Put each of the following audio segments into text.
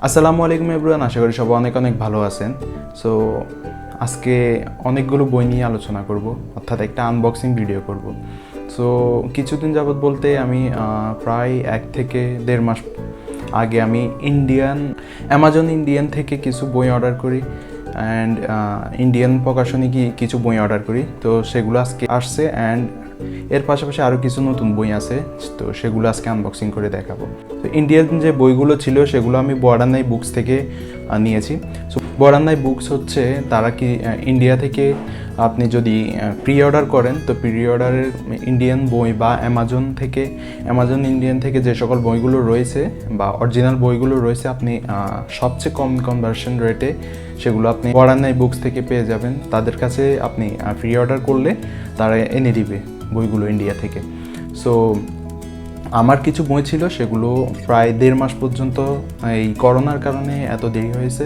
আসসালামু আলাইকুম এভরিওয়ান, আশা করি সবাই অনেক অনেক ভালো আছেন। সো আজকে অনেকগুলো বই নিয়ে আলোচনা করব, অর্থাৎ একটা আনবক্সিং ভিডিও করব। সো কিছুদিন যাবত বলতে আমি প্রায় 1 থেকে 1.5 মাস আগে আমি অ্যামাজন ইন্ডিয়ান থেকে কিছু বই অর্ডার করি অ্যান্ড ইন্ডিয়ান প্রকাশনী কিছু বই অর্ডার করি। তো সেগুলো আজকে আসছে অ্যান্ড এর পাশাপাশি আরও কিছু নতুন বই আছে, তো সেগুলো আজকে আনবক্সিং করে দেখাবো। তো ইন্ডিয়ান যে বইগুলো ছিল সেগুলো আমি বর্ডার বুকস থেকে নিয়েছি। সো বর্ডার বুকস হচ্ছে তারা ইন্ডিয়া থেকে আপনি যদি প্রি অর্ডার করেন, তো প্রি অর্ডারের ইন্ডিয়ান বই বা অ্যামাজন ইন্ডিয়ান থেকে যে সকল বইগুলো রয়েছে বা অরিজিনাল বইগুলো রয়েছে, আপনি সবচেয়ে কম কনভার্সন রেটে সেগুলো আপনি বর্ডার বুকস থেকে পেয়ে যাবেন। তাদের কাছে আপনি প্রি অর্ডার করলে তারা এনে দিবে বইগুলো ইন্ডিয়া থেকে। সো আমার কিছু বই ছিল, সেগুলো প্রায় 1.5 মাস পর্যন্ত এই করোনার কারণে এত দেরি হয়েছে।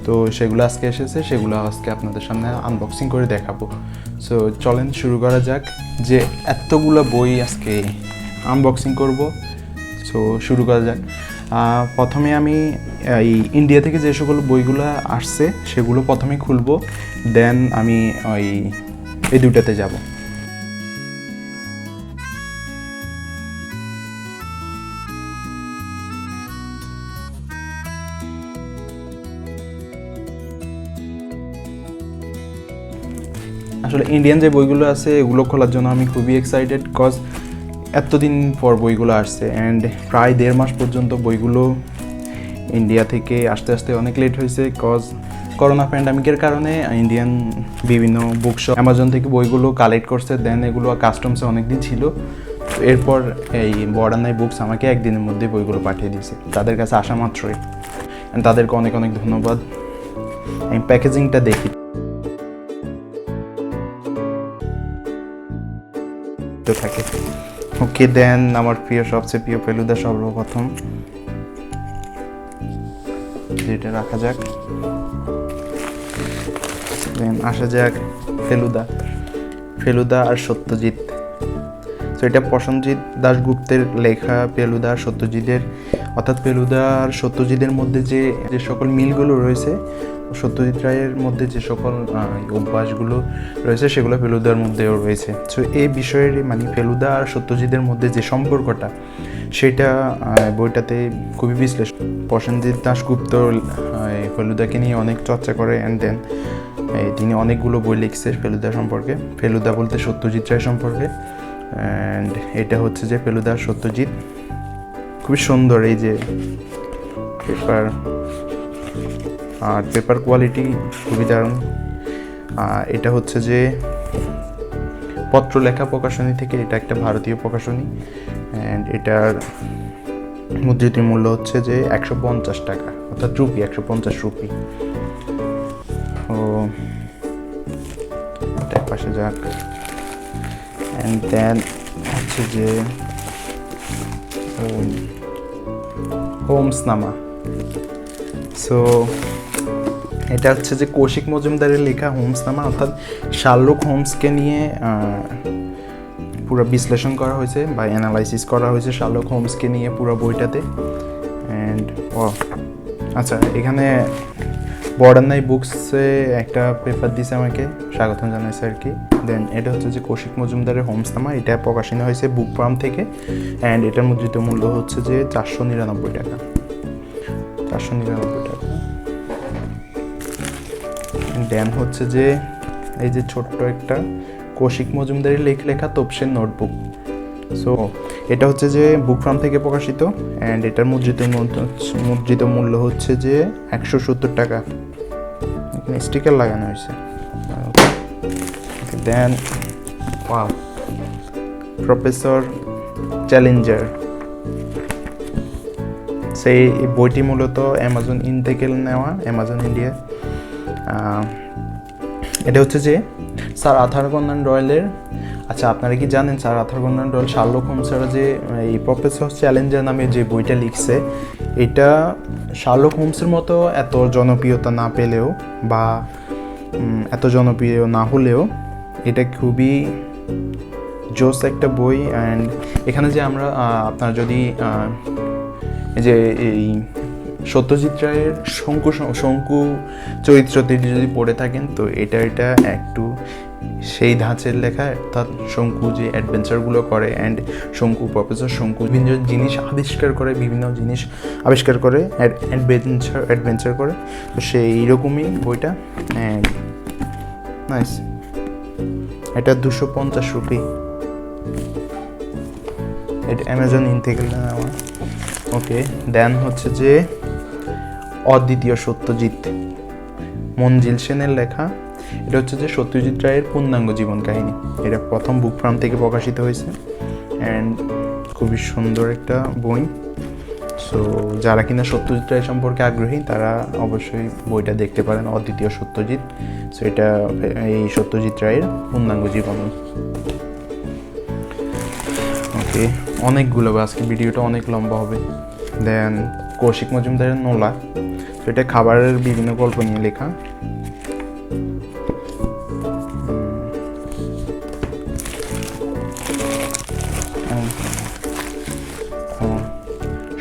তো সেগুলো আজকে এসেছে, সেগুলো আজকে আপনাদের সামনে আনবক্সিং করে দেখাবো। সো চলেন শুরু করা যাক, যে এতগুলো বই আজকে আনবক্সিং করব। সো শুরু করা যাক। প্রথমে আমি এই ইন্ডিয়া থেকে যে সকল বইগুলো আসছে সেগুলো প্রথমে খুলবো, দেন আমি এই দুটাতে যাব। আসলে ইন্ডিয়ান যে বইগুলো আছে এগুলো খোলার জন্য আমি খুবই এক্সাইটেড, কজ এতদিন পর বইগুলো আসছে অ্যান্ড প্রায় 1.5 মাস পর্যন্ত বইগুলো ইন্ডিয়া থেকে আসতে আসতে অনেক লেট হয়েছে, কজ করোনা প্যান্ডামিকের কারণে ইন্ডিয়ান বিভিন্ন বুকশপ অ্যামাজন থেকে বইগুলো কালেক্ট করছে, দেন এগুলো কাস্টমসে অনেক দিন ছিল। তো এরপর এই বর্ডার বুকস আমাকে একদিনের মধ্যে বইগুলো পাঠিয়ে দিয়েছে তাদের কাছে আসা মাত্রই, অ্যান্ড তাদেরকে অনেক অনেক ধন্যবাদ। আমি প্যাকেজিংটা দেখি থাকে। ওকে, দেন আমার সবচেয়ে প্রিয় ফেলুদা সর্বপ্রথম, যেটা রাখা যাক। দেন আসা যাক ফেলুদা আর সত্যজিৎ। তো এটা প্রসেনজিৎ দাশগুপ্তের লেখা ফেলুদা আর সত্যজিতের, অর্থাৎ ফেলুদা আর সত্যজিতের মধ্যে যে সকল মিলগুলো রয়েছে, সত্যজিৎ রায়ের মধ্যে যে সকল অভ্যাসগুলো রয়েছে সেগুলো ফেলুদার মধ্যেও রয়েছে। সো এই বিষয়ের ফেলুদা আর সত্যজিতের মধ্যে যে সম্পর্কটা, সেটা বইটাতে খুবই বিশ্লেষণ। প্রসেনজিৎ দাশগুপ্ত ফেলুদাকে নিয়ে অনেক চর্চা করে অ্যান্ড দেন তিনি অনেকগুলো বই লিখছে ফেলুদা সম্পর্কে, ফেলুদা বলতে সত্যজিৎ রায় সম্পর্কে। অ্যান্ড এটা হচ্ছে যে ফেলুদা আর সত্যজিৎ, খুবই সুন্দর এই যে পেপার, আর পেপার কোয়ালিটি খুবই দারুণ। এটা হচ্ছে যে পত্রলেখা প্রকাশনী থেকে, এটা একটা ভারতীয় প্রকাশনী অ্যান্ড এটার মুদ্রিত মূল্য হচ্ছে যে 150 টাকা, অর্থাৎ 150 রুপি। ও এটা পাশে যাক। অ্যান্ড দেন হচ্ছে যে হোমসনামা। সো এটা হচ্ছে যে কৌশিক মজুমদারের লেখা হোমসনামা, অর্থাৎ শার্লক হোমসকে নিয়ে পুরো বিশ্লেষণ করা হয়েছে বা অ্যানালাইসিস করা হয়েছে শার্লক হোমসকে নিয়ে পুরো বইটাতে। অ্যান্ড আচ্ছা, এখানে বর্ডার বুকসে একটা পেপার দিয়েছে আমাকে, স্বাগতম জানাইছে আর কি। দেন এটা হচ্ছে যে কৌশিক মজুমদারের হোমসনামা, এটা প্রকাশিত হয়েছে বুক ফার্ম থেকে অ্যান্ড এটার মুদ্রিত মূল্য হচ্ছে যে 499 টাকা। দেন হচ্ছে যে এই যে ছোট্ট একটা কৌশিক মজুমদারের লেখা তপসের নোটবুক। সো এটা হচ্ছে যে বুক ফার্ম থেকে প্রকাশিত অ্যান্ড এটার মুদ্রিত মূল্য হচ্ছে যে 170 টাকা। এখানে স্টিকার লাগানো হয়েছে। দেন প্রফেসর চ্যালেঞ্জার, সেই বইটি মূলত অ্যামাজন থেকে নেওয়া, অ্যামাজন ইন্ডিয়া। এটা হচ্ছে যে স্যার আর্থার কনান ডয়েলের, আচ্ছা আপনারা কি জানেন sir Arthur Conan Doyle Sherlock হোমসের যে এই প্রফেসর চ্যালেঞ্জার নামে যে বইটা লিখছে, এটা শার্লক হোমসের মতো এত জনপ্রিয়তা না পেলেও বা এত জনপ্রিয় না হলেও এটা খুবই জোস একটা বই। অ্যান্ড এখানে যে আমরা আপনারা যদি এই যে এই সত্যজিৎ রায়ের শঙ্কু চরিত্রটি যদি পড়ে থাকেন তো এটা একটু সেই ধাঁচের লেখা, অর্থাৎ শঙ্কু যে অ্যাডভেঞ্চারগুলো করে অ্যান্ড প্রফেসর শঙ্কু বিভিন্ন জিনিস আবিষ্কার করে অ্যাডভেঞ্চার করে, তো সেই রকমই বইটা। অ্যান্ড নাইস, এটা 250 রুপি, এটা অ্যামাজন ইন থেকে নেওয়া। ওকে, দেন হচ্ছে যে অদ্বিতীয় সত্যজিৎ, মঞ্জিল সেনের লেখা। এটা হচ্ছে যে সত্যজিৎ রায়ের পূর্ণাঙ্গ জীবন কাহিনী। এটা প্রথম বুক ফার্ম থেকে প্রকাশিত হয়েছে অ্যান্ড খুবই সুন্দর একটা বই। সো যারা কিনা সত্যজিৎ রায় সম্পর্কে আগ্রহী তারা অবশ্যই বইটা দেখতে পারেন, অদ্বিতীয় সত্যজিৎ। সো এটা এই সত্যজিৎ রায়ের পূর্ণাঙ্গ জীবন। ওকে, অনেকগুলো, আজকে ভিডিওটা অনেক লম্বা হবে। দেন কৌশিক মজুমদারের নোলা, তো এটা খাবারের বিভিন্ন গল্প নিয়ে লেখা।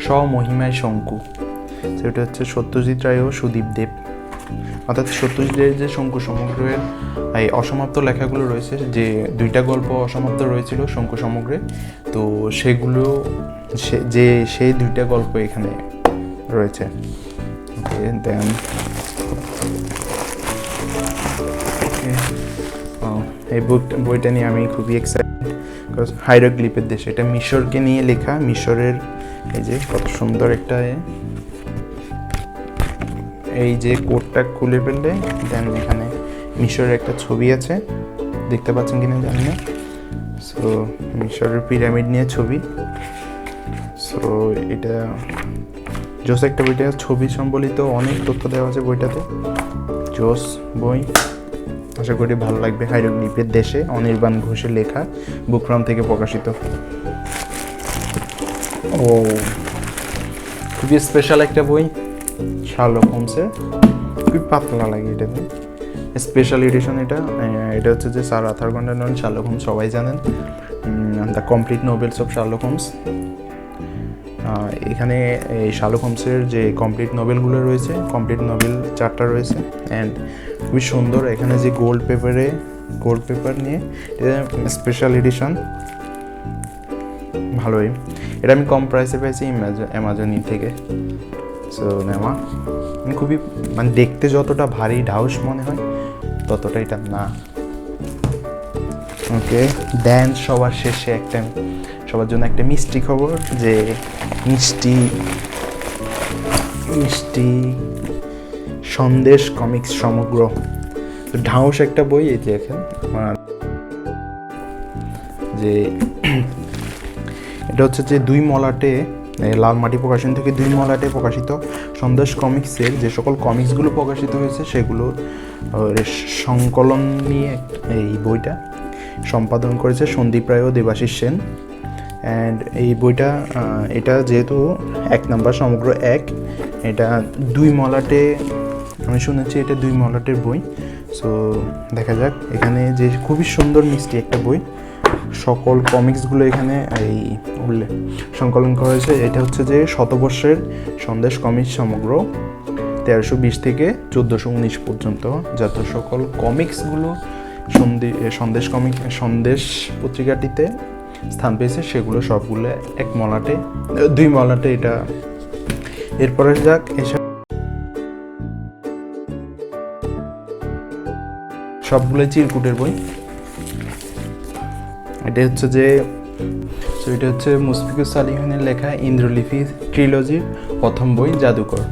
স্বমহিমায় শঙ্কু, সেটা হচ্ছে সত্যজিৎ রায় ও সুদীপ দেব, অর্থাৎ সত্যজিৎ রায়ের যে শঙ্কু সমগ্রের এই অসমাপ্ত লেখাগুলো রয়েছে, যে 2টা গল্প অসমাপ্ত রয়েছিল শঙ্কু সমগ্রে, তো সেগুলো সেই 2টা গল্প এখানে রয়েছে। ওকে, দেন এই বইটা নিয়ে আমি খুবই এক্সাইটেড, বিকজ হাইরোগ্লিফের দেশ, এটা মিশরকে নিয়ে লেখা। মিশরের এই যে কত সুন্দর একটা, এই যে কোডটা খুলে ফেললে দেন এখানে মিশরের একটা ছবি আছে, দেখতে পাচ্ছেন কিনা জানি না। সো মিশরের পিরামিড নিয়ে ছবি। সো এটা জোস একটা বইটা, ছবি সম্বলিত অনেক তথ্য দেওয়া আছে বইটাতে। জোস বই, আশা করি ভালো লাগবে। হাইরোগ্লিফের দেশে, অনির্বাণ ঘোষের লেখা, বুকফ্রাম থেকে প্রকাশিত। ও খুবই স্পেশাল একটা বই, শার্লক হোমসের, খুবই পাতলা লাগে এটা, স্পেশাল এডিশন। এটা হচ্ছে যে sir Arthur Conan Doyle, Sherlock Holmes সবাই জানেন, the complete novels of Sherlock Holmes. এখানে এই শার্লক হোমসের যে কমপ্লিট নোবেলগুলো রয়েছে, কমপ্লিট নোবেল 4টা রয়েছে অ্যান্ড খুবই সুন্দর। এখানে যে গোল্ড পেপার নিয়ে এটা স্পেশাল এডিশন, ভালোই। এটা আমি কম প্রাইসে পেয়েছি অ্যামাজন থেকে। সো নেওয়া খুবই, মানে দেখতে যতটা ভারী ঢাউস মনে হয় ততটা এটা না। ওকে, দেন সবার শেষে সবার জন্য একটা মিষ্টি খবর, যে মিষ্টি সন্দেশ কমিক্স সমগ্র, ঢাউস একটা বই। এই দেখেন যে এটা হচ্ছে যে 2 মলাটে, লালমাটি প্রকাশন থেকে 2 মলাটে প্রকাশিত সন্দেশ কমিক্সের যে সকল কমিক্সগুলো প্রকাশিত হয়েছে সেগুলো সংকলন নিয়ে এই বইটা সম্পাদন করেছে সন্দীপ রায় ও দেবাশিস সেন। অ্যান্ড এই বইটা এটা যেহেতু 1 নাম্বার সমগ্র 1, এটা 2 মলাটে, আমি শুনেছি এটা 2 মলাটের বই। সো দেখা যাক, এখানে যে খুবই সুন্দর মিষ্টি একটা বই, সকল কমিক্সগুলো এখানে এই সংকলন করা হয়েছে। এটা হচ্ছে যে শতবর্ষের সন্দেশ কমিক্স সমগ্র 1320 থেকে 1419 পর্যন্ত, যত সকল কমিক্সগুলো সন্দেশ পত্রিকাটিতে স্থান পেয়েছে সেগুলো সবগুলো 1 মলাটে, 2 মলাটে এটা। এরপরে যাক, এসব সবগুলো চিরকুটের বই। এটা হচ্ছে মুশফিকুর সালিহিনের লেখা ইন্দ্রলিপি ট্রিলজির প্রথম বই, জাদুকর।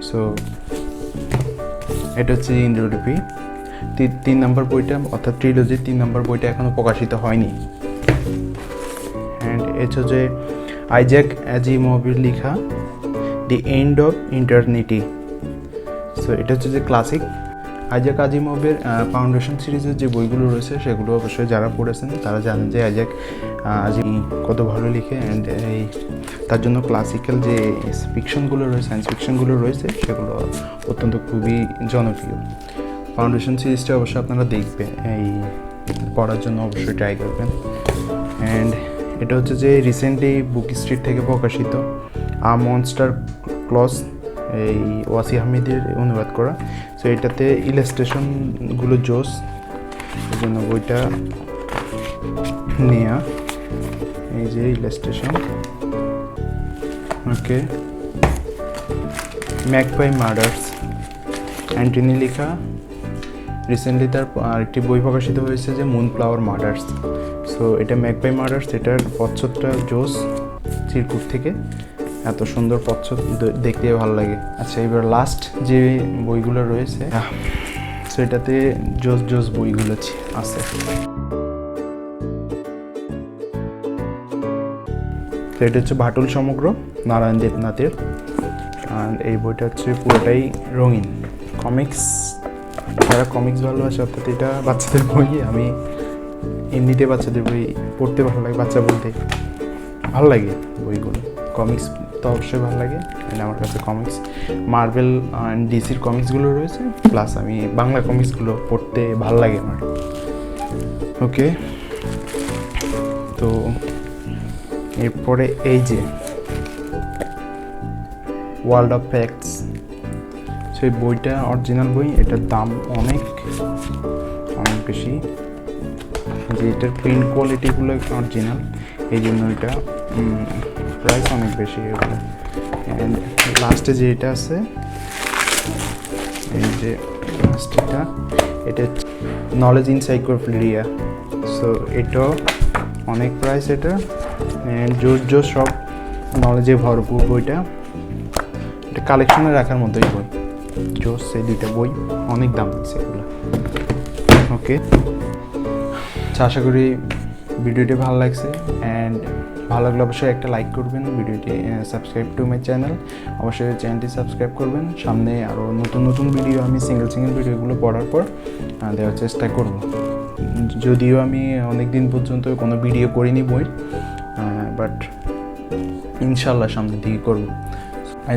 সো এটা হচ্ছে ইন্দ্রলিপি 3 নম্বর বইটা, অর্থাৎ ট্রিলজির 3 নম্বর বইটা এখনো প্রকাশিত হয়নি। অ্যান্ড এটা হচ্ছে আইজ্যাক আজিমোভের লেখা the end of eternity. So এটা হচ্ছে যে ক্লাসিক আইজ্যাক আজিমোভের ফাউন্ডেশন সিরিজের যে বইগুলো রয়েছে সেগুলো অবশ্যই যারা পড়েছেন তারা জানেন যে আইজ্যাক আজিমোভ কত ভালো লিখে। অ্যান্ড এই তার জন্য ক্লাসিক্যাল যে ফিকশনগুলো রয়েছে, সায়েন্স ফিকশনগুলো রয়েছে সেগুলো অত্যন্ত খুবই জনপ্রিয়। ফাউন্ডেশন সিরিজটা অবশ্যই আপনারা দেখবেন, এই পড়ার জন্য অবশ্যই ট্রাই করবেন। অ্যান্ড এটা হচ্ছে যে রিসেন্টলি বুক স্ট্রিট থেকে প্রকাশিত আ মনস্টার ক্লজ এই ওয়াসি আহমেদের অনুবাদ করা। সো এটাতে ইলাস্ট্রেশনগুলো জোস, এই জন্য বইটা নেয়া। এই যে ইলাস্ট্রেশন, ওকে। ম্যাকপাই মার্ডার্স, অ্যান্টনি লেখা। রিসেন্টলি তার আরেকটি বই প্রকাশিত হয়েছে যে মুন ফ্লাওয়ার মার্ডার্স। সো এটা ম্যাকপাই মার্ডার্স, এটার পচ্ছদটা জোস, চিরকুট থেকে এত সুন্দর পচ্ছদ, দেখতে ভালো লাগে। আচ্ছা, এবার লাস্ট যে বইগুলো রয়েছে, সো এটাতে জোস জোস বইগুলো আছে। তো এটা হচ্ছে ভাটুল সমগ্র, নারায়ণ দেবনাথের। আর এই বইটা হচ্ছে পুরোটাই রঙিন কমিক্স। যারা কমিক্স ভালোবাসে, অর্থাৎ এটা বাচ্চাদের বই। আমি এমনিতে বাচ্চাদের বই পড়তে ভালো লাগে, বাচ্চা বলতে ভালো লাগে বইগুলো। কমিক্স তো অবশ্যই ভালো লাগে, আমার কাছে কমিক্স মার্বেল অ্যান্ড ডিসির কমিক্সগুলো রয়েছে, প্লাস আমি বাংলা কমিক্সগুলো পড়তে ভালো লাগে আমার। ওকে, তো এরপরে এই যে ওয়ার্ল্ড অফ ফ্যাক্টস, সেই বইটা অরিজিনাল বই, এটার দাম অনেক বেশি। যে এটার প্রিন্ট কোয়ালিটিগুলো অরিজিনাল, এই জন্য এটা প্রাইস অনেক বেশি এগুলো। অ্যান্ড লাস্টে যে এটা আছে, এই যে লাস্টটা, এটা নলেজ এনসাইক্লোপিডিয়া। সো এটাও অনেক প্রাইস এটা, অ্যান্ড জোর সব নলেজে ভরপুর বইটা। এটা কালেকশনে রাখার মতোই বই, জোস। এই দুইটা বই অনেক দাম দিচ্ছে এগুলো। ওকে, আশা করি ভিডিওটি ভালো লাগছে, অ্যান্ড ভালো লাগলে অবশ্যই একটা লাইক করবেন, ভিডিওটি সাবস্ক্রাইব টু মাই চ্যানেল, অবশ্যই চ্যানেলটি সাবস্ক্রাইব করবেন। সামনে আরও নতুন ভিডিও আমি সিঙ্গেল ভিডিওগুলো পড়ার পর দেওয়ার চেষ্টা করব। যদিও আমি অনেক দিন পর্যন্ত কোনো ভিডিও করিনি বই, বাট ইনশাল্লাহ সামনের দিকে করবো।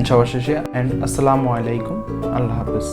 সবার শেষে আসসালামু আলাইকুম, আল্লাহ হাফেজ।